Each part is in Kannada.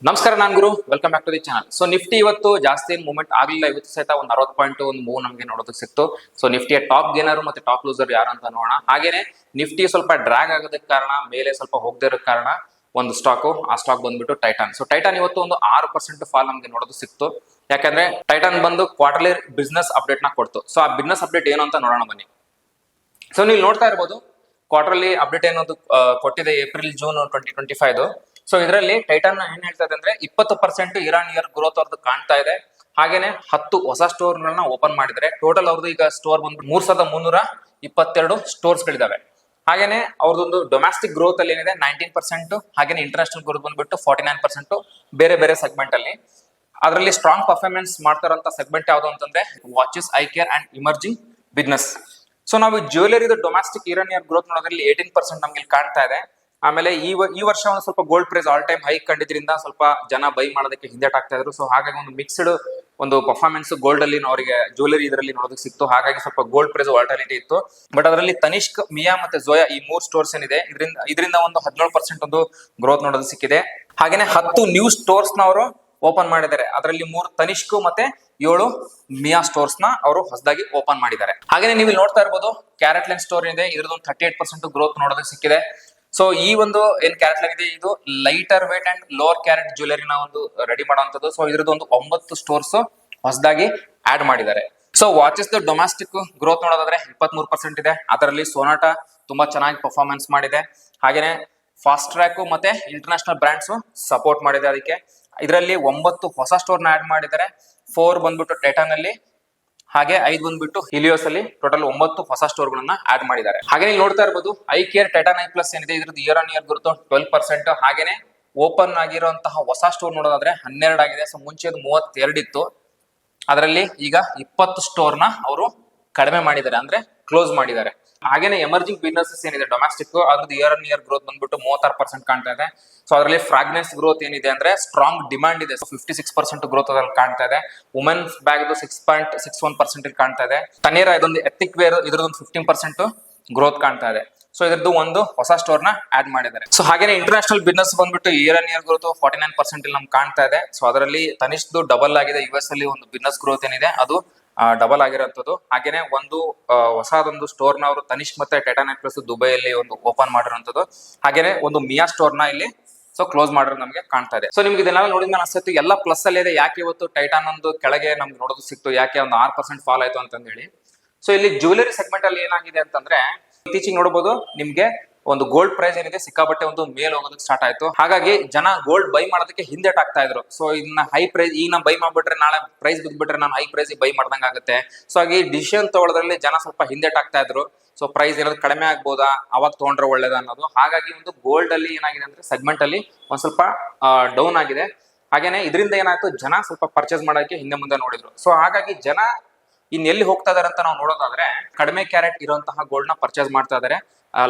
ನಮಸ್ಕಾರ, ನಾನು Guru. Welcome back to the channel. So Nifty ಇವತ್ತು ಜಾಸ್ತಿ ಮೂವ್ಮೆಂಟ್ ಆಗಲಿಲ್ಲ. ಇವತ್ತು ಸಹಿತ ಒಂದು 60 ಪಾಯಿಂಟ್ ಒಂದು ಮೂವ್ ನಮಗೆ ನೋಡೋದಕ್ಕೆ ಸಿಕ್ತು. ಸೊ ನಿಫ್ಟಿಯ ಟಾಪ್ ಗೇನರ್ ಮತ್ತೆ ಟಾಪ್ ಲೂಸರ್ ಯಾರು ಅಂತ ನೋಡೋಣ. ಹಾಗೇನೆ ನಿಫ್ಟಿ ಸ್ವಲ್ಪ ಡ್ರ್ಯಾಗ್ ಆಗೋದಕ್ಕೆ ಕಾರಣ, ಮೇಲೆ ಸ್ವಲ್ಪ ಹೋಗದೇ ಇರೋ ಕಾರಣ ಒಂದು ಸ್ಟಾಕ್, ಆ ಸ್ಟಾಕ್ ಬಂದ್ಬಿಟ್ಟು ಟೈಟಾನ್. ಸೊ ಟೈಟಾನ್ ಇವತ್ತು ಒಂದು 6% ಫಾಲ್ ನಮಗೆ ನೋಡೋದು ಸಿಕ್ತು. ಯಾಕಂದ್ರೆ ಟೈಟಾನ್ ಬಂದು ಕ್ವಾರ್ಟರ್ಲಿ ಬಿಸ್ನೆಸ್ ಅಪ್ಡೇಟ್ ನ ಕೊಡ್ತು. ಸೊ ಆ ಬಿಸ್ನೆಸ್ ಅಪ್ಡೇಟ್ ಏನು ಅಂತ ನೋಡೋಣ ಬನ್ನಿ. ಸೊ ನೀವು ನೋಡ್ತಾ ಇರ್ಬೋದು, ಕ್ವಾರ್ಟರ್ಲಿ ಅಪ್ಡೇಟ್ ಏನೋದು ಕೊಟ್ಟಿದೆ ಏಪ್ರಿಲ್ ಜೂನ್ 2025. ಸೊ ಇದರಲ್ಲಿ ಟೈಟಾನ್ ಏನ್ ಹೇಳ್ತಾ ಇದೆ ಅಂದ್ರೆ 20% ಇಯರ್ ಗ್ರೋತ್ ಅವ್ರದ್ದು ಕಾಣ್ತಾ ಇದೆ. ಹಾಗೇನೆ 10 ಹೊಸ ಸ್ಟೋರ್ ಗಳನ್ನ ಓಪನ್ ಮಾಡಿದ್ರೆ ಟೋಟಲ್ ಅವ್ರದ್ದು ಈಗ ಸ್ಟೋರ್ ಬಂದ್ಬಿಟ್ಟು 3322 ಸ್ಟೋರ್ಸ್ ಗಳಿದಾವೆ. ಹಾಗೇನೆ ಅವ್ರದ್ದೊಂದು ಡೊಮ್ಯಾಸ್ಟಿಕ್ ಗ್ರೋತ್ ಅಲ್ಲಿ ಏನಿದೆ 19%, ಹಾಗೇನೆ ಇಂಟರ್ನ್ಯಾಷನಲ್ ಗ್ರೋತ್ ಬಂದ್ಬಿಟ್ಟು 49%. ಬೇರೆ ಬೇರೆ ಸೆಗ್ಮೆಂಟ್ ಅಲ್ಲಿ ಅದರಲ್ಲಿ ಸ್ಟ್ರಾಂಗ್ ಪರ್ಫಾರ್ಮೆನ್ಸ್ ಮಾಡ್ತಾರಂತ ಸೆಗ್ಮೆಂಟ್ ಯಾವುದು ಅಂತಂದ್ರೆ watches, I care and ಇಮರ್ಜಿಂಗ್ business. So ನಾವು ಜ್ಯುವೆಲರಿದು ಡೊಮ್ಯಾಸ್ಟಿಕ್ ಇಯರ್ ಗ್ರೋತ್ ನೋಡೋದ್ರಲ್ಲಿ 18% ನಮ್ಗೆ ಇಲ್ಲಿ ಕಾಣ್ತಾ ಇದೆ. ಆಮೇಲೆ ಈ ವರ್ಷ ಒಂದು ಸ್ವಲ್ಪ gold price all time high ಕಂಡಿದ್ರಿಂದ ಸ್ವಲ್ಪ ಜನ ಬೈ ಮಾಡೋದಕ್ಕೆ ಹಿಂದೆಟಾಗ್ತಾ ಇದ್ರು. ಸೊ ಹಾಗಾಗಿ ಒಂದು ಮಿಕ್ಸ್ಡ್ ಒಂದು ಪರ್ಫಾರ್ಮೆನ್ಸ್ ಗೋಲ್ಡ್ ಅಲ್ಲಿ ಅವರಿಗೆ ಜ್ಯುವೆಲರಿ ಇದರಲ್ಲಿ ನೋಡೋದಕ್ಕೆ ಸಿಕ್ತು. ಹಾಗಾಗಿ ಸ್ವಲ್ಪ ಗೋಲ್ಡ್ ಪ್ರೈಸ್ ವಾಲ್ಟಾಲಿಟಿ ಇತ್ತು. ಬಟ್ ಅದರಲ್ಲಿ ತನಿಷ್ಕ್, ಮಿಯಾ ಮತ್ತೆ ಜೋಯಾ ಈ 3 ಸ್ಟೋರ್ಸ್ ಏನಿದೆ ಇದರಿಂದ ಒಂದು 17% ಒಂದು ಗ್ರೋತ್ ನೋಡೋದು ಸಿಕ್ಕಿದೆ. ಹಾಗೇನೆ 10 ನ್ಯೂ ಸ್ಟೋರ್ಸ್ ನ ಅವರು ಓಪನ್ ಮಾಡಿದ್ದಾರೆ. ಅದರಲ್ಲಿ 3 ತನಿಷ್ಕ್ ಮತ್ತೆ 7 ಮಿಯಾ ಸ್ಟೋರ್ಸ್ ನ ಅವರು ಹೊಸದಾಗಿ ಓಪನ್ ಮಾಡಿದ್ದಾರೆ. ಹಾಗೇನೆ ನೀವು ನೋಡ್ತಾ ಇರ್ಬೋದು, ಕ್ಯಾರೆಟ್ ಲೈನ್ ಸ್ಟೋರ್ ಇದೆ, ಇದ್ರದ್ದು 38% ಗ್ರೋತ್ ನೋಡೋದಕ್ಕೆ ಸಿಕ್ಕಿದೆ. ಸೊ ಈ ಒಂದು ಏನ್ ಕ್ಯಾರೆಟ್ ಲೈನ್ ಇದೆ, ಇದು lighter weight and lower carat ಜ್ಯುವೆಲರಿನ ಒಂದು ರೆಡಿ ಮಾಡುವಂತದ್ದು. ಸೊ ಇದ್ರದ್ದು ಒಂದು 9 ಸ್ಟೋರ್ಸ್ ಹೊಸದಾಗಿ ಆಡ್ ಮಾಡಿದ್ದಾರೆ. So watches the domestic growth ನೋಡೋದಾದ್ರೆ 23% ಇದೆ. ಅದರಲ್ಲಿ ಸೋನಾಟಾ ತುಂಬಾ ಚೆನ್ನಾಗಿ ಪರ್ಫಾರ್ಮೆನ್ಸ್ ಮಾಡಿದೆ. ಹಾಗೇನೆ ಫಾಸ್ಟ್ ಟ್ರ್ಯಾಕ್ ಮತ್ತೆ ಇಂಟರ್ನ್ಯಾಷನಲ್ ಬ್ರಾಂಡ್ಸ್ ಸಪೋರ್ಟ್ ಮಾಡಿದೆ ಅದಕ್ಕೆ. ಇದರಲ್ಲಿ 9 ಹೊಸ ಸ್ಟೋರ್ ನ ಆಡ್ ಮಾಡಿದ್ದಾರೆ. 4 ಬಂದ್ಬಿಟ್ಟು ಟೈಟಾನ್ ಅಲ್ಲಿ, ಹಾಗೆ 5 ಬಂದ್ಬಿಟ್ಟು ಹಿಲಿಯೋಸ್ ಅಲ್ಲಿ. ಟೋಟಲ್ 9 ಹೊಸ ಸ್ಟೋರ್ ಗಳನ್ನ ಆಡ್ ಮಾಡಿದ್ದಾರೆ. ಹಾಗೆ ನೀವು ನೋಡ್ತಾ ಇರಬಹುದು, I care Titan I plus ಏನಿದೆ ಇದ್ರದ್ದು ಇಯರ್ ಗ್ರೋತ್ 12%. ಹಾಗೇನೆ ಓಪನ್ ಆಗಿರುವಂತಹ ಹೊಸ ಸ್ಟೋರ್ ನೋಡೋದಾದ್ರೆ 12 ಆಗಿದೆ. ಸೊ ಮುಂಚೆ 32 ಇತ್ತು. ಅದರಲ್ಲಿ ಈಗ 20 ಸ್ಟೋರ್ ನ ಅವರು ಕಡಿಮೆ ಮಾಡಿದ್ದಾರೆ, ಅಂದ್ರೆ ಕ್ಲೋಸ್ ಮಾಡಿದ್ದಾರೆ. ಹಾಗೇನೆ ಎಮರ್ಜಿಂಗ್ ಬಿಸ್ನೆಸಸ್ ಏನಿದೆ ಡೊಮ್ಯಾಸ್ಟಿಕ್, ಅದ್ರದ್ದು ಇಯರ್ ಗ್ರೋತ್ ಬಂದ್ಬಿಟ್ಟು 36% ಕಾಣ್ತಾ ಇದೆ. ಸೊ ಅದರಲ್ಲಿ ಫ್ರಾಗ್ನೆನ್ಸ್ ಗ್ರೋತ್ ಏನಿದೆ ಅಂದ್ರೆ ಸ್ಟ್ರಾಂಗ್ ಡಿಮಾಂಡ್ ಇದೆ. ಸೊ 56% ಗ್ರೋತ್ ಅದ್ರಲ್ಲಿ ಕಾಣ್ತಾ ಇದೆ. ವುಮೆನ್ಸ್ ಬ್ಯಾಗ್ 6.61% ಇಲ್ಲಿ ಕಾಣ್ತಾ ಇದೆ. ತನೇರಾ ಇದೊಂದು ಎಥಿಕ್ ವೇರ್, ಇದ್ರದ್ದು 15% ಗ್ರೋತ್ ಕಾಣ್ತಾ ಇದೆ. ಸೊ ಇದ್ರದ್ದು ಒಂದು ಹೊಸ ಸ್ಟೋರ್ ನ ಆಡ್ ಮಾಡಿದ್ದಾರೆ. ಸೊ ಹಾಗೇನೆ ಇಂಟರ್ನ್ಯಾಷನಲ್ ಬಿಸ್ನೆಸ್ ಬಂದ್ಬಿಟ್ಟು ಇಯರ್ ಗ್ರೋತ್ 49% ಇಲ್ಲಿ ನಮ್ಗೆ ಕಾಣ್ತಾ ಇದೆ. ಸೊ ಅದರಲ್ಲಿ ತನಿಷ್ದು ಡಬಲ್ ಆಗಿದೆ. US ಅಲ್ಲಿ ಒಂದು ಬಿಸ್ನೆಸ್ ಗ್ರೋತ್ ಏನಿದೆ ಅದು ಡಬಲ್ ಆಗಿರೋಂಥದ್ದು. ಹಾಗೇನೆ ಒಂದು ಹೊಸದೊಂದು ಸ್ಟೋರ್ ನ ಅವರು ತನಿಷ್ಕ್ ಮತ್ತೆ ಟೈಟಾನ್ ಐ ಪ್ಲಸ್ ದುಬೈಯಲ್ಲಿ ಒಂದು ಓಪನ್ ಮಾಡಿರುವಂತದ್ದು. ಹಾಗೇನೆ ಒಂದು ಮಿಯಾ ಸ್ಟೋರ್ ನ ಇಲ್ಲಿ ಸೊ ಕ್ಲೋಸ್ ಮಾಡಿರೋದು ನಮಗೆ ಕಾಣ್ತಾ ಇದೆ. ಸೊ ನಿಮ್ಗೆ ಇದೆಲ್ಲ ನೋಡಿದ್ಮೇಲೆ ಅನ್ಸುತ್ತೆ ಎಲ್ಲ ಪ್ಲಸ್ ಅಲ್ಲಿ ಇದೆ. ಯಾಕೆ ಇವತ್ತು ಟೈಟಾನ್ ಒಂದು ಕೆಳಗೆ ನಮ್ಗೆ ನೋಡೋದು ಸಿಕ್ತು, ಯಾಕೆ ಒಂದು 6% ಫಾಲ್ ಆಯ್ತು ಅಂತ ಹೇಳಿ. ಸೊ ಇಲ್ಲಿ ಜ್ಯುವೆಲರಿ ಸೆಗ್ಮೆಂಟ್ ಅಲ್ಲಿ ಏನಾಗಿದೆ ಅಂತಂದ್ರೆ, ಇತ್ತೀಚೆಗೆ ನೋಡಬಹುದು ನಿಮ್ಗೆ ಒಂದು ಗೋಲ್ಡ್ ಪ್ರೈಸ್ ಏನಿದೆ ಸಿಕ್ಕಾಪಟ್ಟೆ ಒಂದು ಮೇಲ್ ಹೋಗೋದಕ್ಕೆ ಸ್ಟಾರ್ಟ್ ಆಯ್ತು. ಹಾಗಾಗಿ ಜನ ಗೋಲ್ಡ್ ಬೈ ಮಾಡೋದಕ್ಕೆ ಹಿಂದೆಟಾಗ್ತಾ ಇದ್ರು. ಸೊ ಇದನ್ನ ಹೈ ಪ್ರೈಸ್ ಈಗ ನಾವು ಬೈ ಮಾಡ್ಬಿಟ್ರೆ ನಾಳೆ ಪ್ರೈಸ್ ಬಿದ್ಬಿಟ್ರೆ ನಾನು ಹೈ ಪ್ರೈಸ್ ಬೈ ಮಾಡ್ದಂಗ ಆಗುತ್ತೆ. ಸೊ ಹಾಗೆ ಡಿಸಿಷನ್ ತಗೊಳ್ಳೋದ್ರಲ್ಲಿ ಜನ ಸ್ವಲ್ಪ ಹಿಂದೆಟಾಗ್ತಾ ಇದ್ರು. ಸೊ ಪ್ರೈಸ್ ಏನಾದ್ರು ಕಡಿಮೆ ಆಗ್ಬೋದಾ, ಅವಾಗ ತಗೊಂಡ್ರೆ ಒಳ್ಳೇದ ಅನ್ನೋದು. ಹಾಗಾಗಿ ಒಂದು ಗೋಲ್ಡ್ ಅಲ್ಲಿ ಏನಾಗಿದೆ ಅಂದ್ರೆ ಸೆಗ್ಮೆಂಟ್ ಅಲ್ಲಿ ಒಂದ್ ಸ್ವಲ್ಪ ಡೌನ್ ಆಗಿದೆ. ಹಾಗೇನೆ ಇದರಿಂದ ಏನಾಯ್ತು, ಜನ ಸ್ವಲ್ಪ ಪರ್ಚೇಸ್ ಮಾಡೋಕೆ ಹಿಂದೆ ಮುಂದೆ ನೋಡಿದ್ರು. ಸೊ ಹಾಗಾಗಿ ಜನ ಇನ್ ಎಲ್ಲಿ ಹೋಗ್ತಾ ಇದಾರೆ ಅಂತ ನಾವು ನೋಡೋದಾದ್ರೆ, ಕಡಿಮೆ ಕ್ಯಾರೆಟ್ ಇರುವಂತಹ ಗೋಲ್ಡ್ ನ ಪರ್ಚೇಸ್ ಮಾಡ್ತಾ ಇದಾರೆ,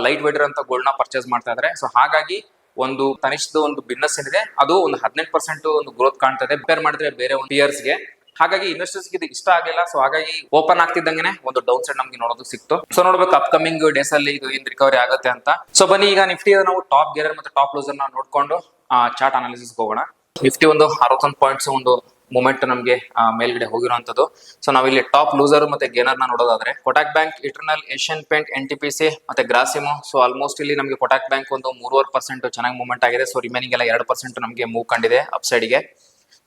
ಲೈಟ್ ವೇಟ್ ಇರುವಂತ ಗೋಲ್ಡ್ ನ ಪರ್ಚೇಸ್ ಮಾಡ್ತಾ ಇದಾರೆ. ಸೊ ಹಾಗಾಗಿ ಒಂದು ತನಿಷ್ದು ಒಂದು ಬಿಸ್ನೆಸ್ ಏನಿದೆ ಅದು ಒಂದು 18% ಒಂದು ಗ್ರೋತ್ ಕಾಣ್ತಾ ಇದೆ ಕಂಪೇರ್ ಮಾಡಿದ್ರೆ ಬೇರೆ ಒಂದು ಇಯರ್ಸ್ ಗೆ. ಹಾಗಾಗಿ ಇನ್ವೆಸ್ಟರ್ಸ್ ಇದು ಇಷ್ಟ ಆಗಿಲ್ಲ. ಸೊ ಹಾಗಾಗಿ ಓಪನ್ ಆಗ್ತಿದ್ದಂಗೆ ಒಂದು ಡೌನ್ ಸೈಡ್ ನಮ್ಗೆ ನೋಡೋದು ಸಿಕ್ತು. ಸೊ ನೋಡ್ಬೇಕು ಅಪ್ಕಮಿಂಗ್ ಡೇಸ್ ಅಲ್ಲಿ ಇದು ಏನ್ ರಿಕವರಿ ಆಗುತ್ತೆ ಅಂತ. ಸೊ ಬನ್ನಿ ಈಗ ನಿಫ್ಟಿ ನಾವು ಟಾಪ್ ಗೇರರ್ ಮತ್ತೆ ಟಾಪ್ ಲೂಸರ್ ನ ನೋಡ್ಕೊಂಡು ಚಾರ್ಟ್ ಅನಾಲಿಸಿಸ್ ಹೋಗೋಣ. ನಿಫ್ಟಿ ಒಂದು 61 ಪಾಯಿಂಟ್ಸ್ ಒಂದು ಮೂಮೆಂಟ್ ನಮಗೆ ಮೇಲ್ಗಡೆ ಹೋಗಿರುವಂತದ್ದು. ಸೊ ನಾವಿಲ್ಲಿ ಟಾಪ್ ಲೂಸರ್ ಮತ್ತೆ ಗೇನರ್ ನ ನೋಡೋದಾದ್ರೆ Kotak bank, eternal, Asian paint, NTPC ಮತ್ತೆ ಗ್ರಾಸಿಮೋ. ಸೊ ಆಲ್ಮೋಸ್ಟ್ ಇಲ್ಲಿ ನಮಗೆ ಕೊಟಕ್ ಬ್ಯಾಂಕ್ ಒಂದು 3.5% ಚೆನ್ನಾಗಿ ಮೂವ್ಮೆಂಟ್ ಆಗಿದೆ. ಸೊ ರಿಮೈನಿಂಗ್ ಎಲ್ಲ 2% ನಮಗೆ ಮೂವ್ ಕಂಡಿದೆ ಅಪ್ ಸೈಡ್ ಗೆ.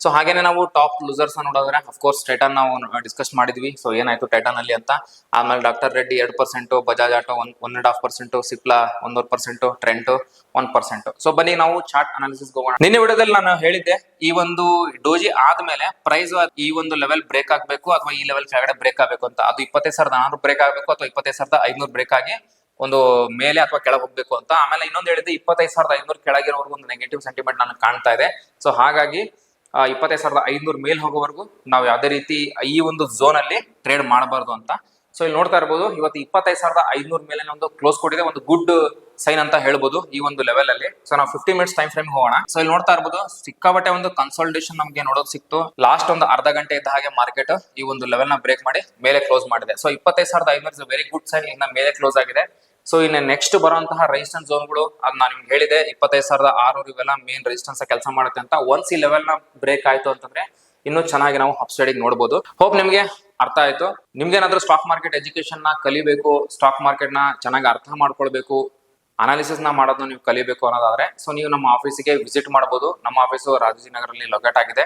ಸೊ ಹಾಗೇನೆ ನಾವು ಟಾಪ್ ಲೂಸರ್ಸ್ ನೋಡೋದ್ರೆ ಅಫ್ಕೋರ್ಸ್ ಟೈಟಾನ್ ನಾವು ಡಿಸ್ಕಸ್ ಮಾಡಿದ್ವಿ. ಸೊ ಏನಾಯ್ತು ಟೈಟಾನ್ ಅಲ್ಲಿ ಅಂತ. ಆಮೇಲೆ doctor Reddy 2%, Bajaj auto 1.5%, Cipla 1.5%, Trent 1%. So ಬನ್ನಿ ನಾವು ಚಾರ್ಟ್ ಅನಾಲಿಸಿಸ್ ಹೋಗೋಣ. ನಿನ್ನೆ ವಿಡಿಯೋದಲ್ಲಿ ನಾನು ಹೇಳಿದ್ದೆ, ಈ ಒಂದು ಡೋಜಿ ಆದ್ಮೇಲೆ ಪ್ರೈಸ್ ಈ ಒಂದು ಲೆವೆಲ್ ಬ್ರೇಕ್ ಆಗ್ಬೇಕು ಅಥವಾ ಈ ಲೆವೆಲ್ ಕೆಳಗಡೆ ಬ್ರೇಕ್ ಆಗ್ಬೇಕು ಅಂತ. ಅದು 25,400 ಬ್ರೇಕ್ ಆಗ್ಬೇಕು ಅಥವಾ 25,500 ಬ್ರೇಕ್ ಆಗಿ ಒಂದು ಮೇಲೆ ಅಥವಾ ಕೆಳಗೆ ಹೋಗ್ಬೇಕು ಅಂತ. ಆಮೇಲೆ ಇನ್ನೊಂದು ಹೇಳಿದ್ದೆ 25,500 ಕೆಳಗಿರೋವರೆಗೂ ಒಂದು ನೆಗೆಟಿವ್ ಸೆಂಟಿಮೆಂಟ್ ನನಗೆ ಕಾಣ್ತಾ ಇದೆ. ಸೊ ಹಾಗಾಗಿ 25,500 ಮೇಲ್ ಹೋಗೋವರೆಗೂ ನಾವು ಯಾವುದೇ ರೀತಿ ಈ ಒಂದು ಝೋನ್ ಅಲ್ಲಿ ಟ್ರೇಡ್ ಮಾಡಬಾರ್ದು ಅಂತ. ಸೊ ಇಲ್ಲಿ ನೋಡ್ತಾ ಇರಬಹುದು, ಇವತ್ತು 25,500 ಮೇಲೆ ಒಂದು ಕ್ಲೋಸ್ ಕೊಟ್ಟಿದೆ. ಒಂದು ಗುಡ್ ಸೈನ್ ಅಂತ ಹೇಳ್ಬೋದು ಈ ಒಂದು ಲೆವೆಲ್ ಅಲ್ಲಿ. ಸೊ ನಾವು 50 ಮಿನಿಟ್ಸ್ ಟೈಮ್ ಫ್ರೇಮ್ ಹೋಗೋಣ. ಸೊ ಇಲ್ಲಿ ನೋಡ್ತಾ ಇರಬಹುದು ಸಿಕ್ಕಾಬಟ್ಟೆ ಒಂದು ಕನ್ಸಲ್ಟೇಷನ್ ನಮಗೆ ನೋಡೋದು ಸಿಕ್ತು. ಲಾಸ್ಟ್ ಒಂದು ಅರ್ಧ ಗಂಟೆ ಇದ್ದ ಹಾಗೆ ಮಾರ್ಕೆಟ್ ಈ ಒಂದು ಲೆವೆಲ್ ನ ಬ್ರೇಕ್ ಮಾಡಿ ಮೇಲೆ ಕ್ಲೋಸ್ ಮಾಡಿದೆ. So 25,500 is very good sign. ಇನ್ನ ಮೇಲೆ ಕ್ಲೋಸ್ ಆಗಿದೆ. ಸೊ ಇನ್ನು ನೆಕ್ಸ್ಟ್ ಬರುವಂತಹ ರೆಸಿಸ್ಟೆನ್ಸ್ ಝೋನ್ಗಳು ಅದ್ ನಾನು ನಿಮ್ಗೆ ಹೇಳಿದೆ 25,600 ಇವೆಲ್ಲ ಮೇನ್ ರೆಸಿಸ್ಟೆನ್ಸ್ ಕೆಲಸ ಮಾಡುತ್ತೆ ಅಂತ. ಒನ್ಸ್ ಈ ಲೆವೆಲ್ ನ ಬ್ರೇಕ್ ಆಯ್ತು ಅಂತಂದ್ರೆ ಇನ್ನೂ ಚೆನ್ನಾಗಿ ನಾವು ಅಪ್ ಸೈಡ್ ನೋಡಬಹುದು. ಹೋಪ್ ನಿಮ್ಗೆ ಅರ್ಥ ಆಯ್ತು. ನಿಮ್ಗೇನಾದ್ರೂ ಸ್ಟಾಕ್ ಮಾರ್ಕೆಟ್ ಎಜುಕೇಶನ್ ನ ಕಲಿಬೇಕು, ಸ್ಟಾಕ್ ಮಾರ್ಕೆಟ್ ನ ಚೆನ್ನಾಗಿ ಅರ್ಥ ಮಾಡ್ಕೊಳ್ಬೇಕು, ಅನಾಲಿಸಿಸ್ ನ ಮಾಡೋದನ್ನ ನೀವು ಕಲಿಬೇಕು ಅನ್ನೋದಾದ್ರೆ ಸೊ ನೀವು ನಮ್ಮ ಆಫೀಸಿಗೆ ವಿಸಿಟ್ ಮಾಡಬಹುದು. ನಮ್ಮ ಆಫೀಸು ರಾಜಾಜಿನಗರಲ್ಲಿ ಲೊಕೇಟ್ ಆಗಿದೆ.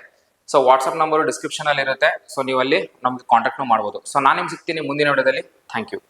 ಸೊ ವಾಟ್ಸ್ಆಪ್ ನಂಬರ್ ಡಿಸ್ಕ್ರಿಪ್ಷನ್ ಅಲ್ಲಿ ಇರುತ್ತೆ. ಸೊ ನೀವು ಅಲ್ಲಿ ನಮ್ಗೆ ಕಾಂಟ್ಯಾಕ್ಟ್ ಮಾಡಬಹುದು. ಸೊ ನಾನು ನಿಮ್ಗೆ ಸಿಗ್ತೀನಿ ಮುಂದಿನ ವಿಡಿಯೋದಲ್ಲಿ. Thank you.